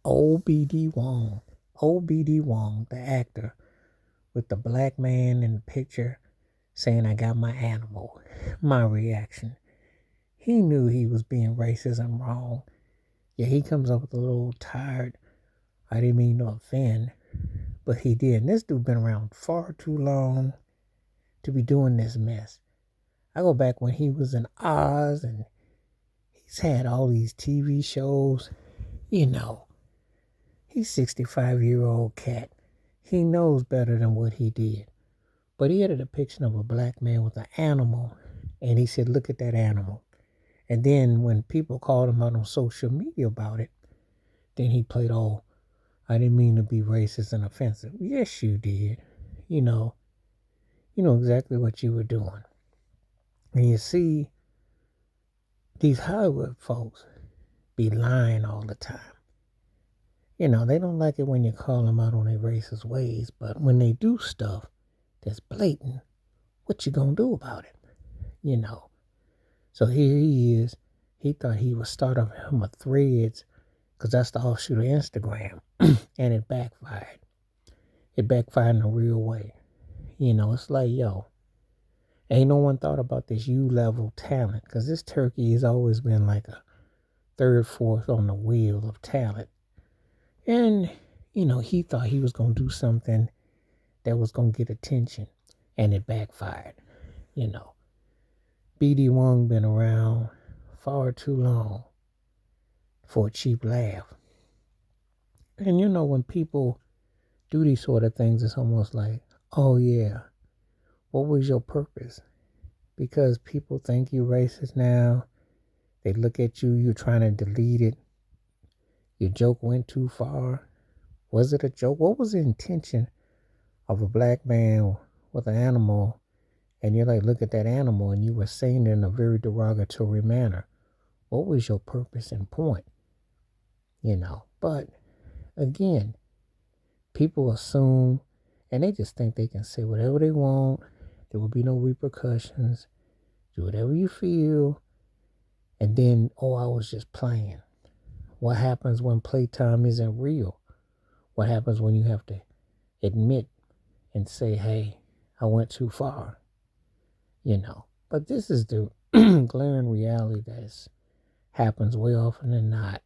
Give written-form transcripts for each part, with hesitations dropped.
Old BD Wong. Old BD Wong, the actor with the black man in the picture saying, I got my animal. My reaction. He knew he was being racist and wrong. Yeah, he comes up with a little tired. I didn't mean to offend, but he did. And this dude been around far too long to be doing this mess. I go back when he was in Oz and he's had all these TV shows. You know, he's 65-year-old cat. He knows better than what he did. But he had a depiction of a black man with an animal, and he said, look at that animal. And then when people called him out on social media about it, then he played, oh, I didn't mean to be racist and offensive. Yes, you did. You know exactly what you were doing. And you see, these Hollywood folks be lying all the time. They don't like it when you call them out on their racist ways, but when they do stuff that's blatant, what you gonna do about it? So here he is. He thought he would start up him a Threads because that's the offshoot of Instagram, and it backfired. It backfired in a real way. It's like, yo, ain't no one thought about this U-level talent because this turkey has always been like a third, fourth on the wheel of talent. And, he thought he was going to do something that was going to get attention, and it backfired. BD Wong been around far too long for a cheap laugh. And when people do these sort of things, it's almost like, oh yeah, what was your purpose? Because people think you're racist now. They look at you, you're trying to delete it. Your joke went too far. Was it a joke? What was the intention of a black man with an animal? And you're like, look at that animal, and you were saying it in a very derogatory manner. What was your purpose and point? But again, people assume, and they just think they can say whatever they want. There will be no repercussions. Do whatever you feel. And then, oh, I was just playing. What happens when playtime isn't real? What happens when you have to admit and say, hey, I went too far? But this is the glaring reality that happens way often than not.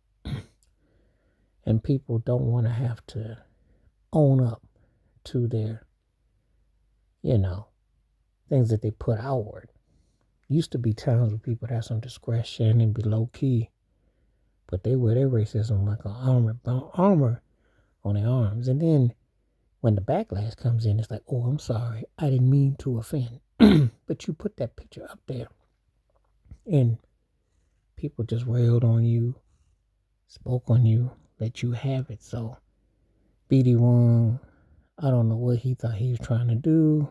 And people don't want to have to own up to their, things that they put outward. Used to be times where people had some discretion and be low key, but they wear their racism like an armor on their arms. And then when the backlash comes in, it's like, oh, I'm sorry, I didn't mean to offend. But you put that picture up there, and people just railed on you, spoke on you, let you have it. So BD Wong, I don't know what he thought he was trying to do.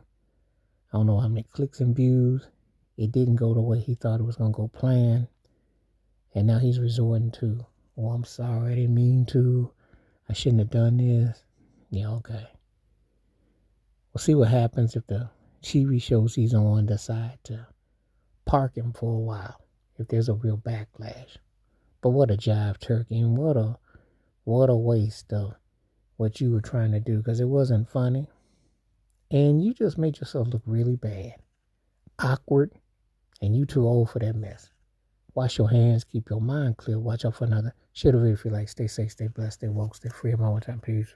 I don't know how many clicks and views. It didn't go the way he thought it was going to go planned. And now he's resorting to, oh, I'm sorry, I didn't mean to. I shouldn't have done this. Yeah, okay. We'll see what happens if the TV shows he's on decide to park him for a while, if there's a real backlash. But what a jive turkey, and what a waste of what you were trying to do, because it wasn't funny. And you just made yourself look really bad. Awkward. And you too old for that mess. Wash your hands. Keep your mind clear. Watch out for another. Share the video if you like. Stay safe, stay blessed, stay woke, stay free. I'm all the time. Peace.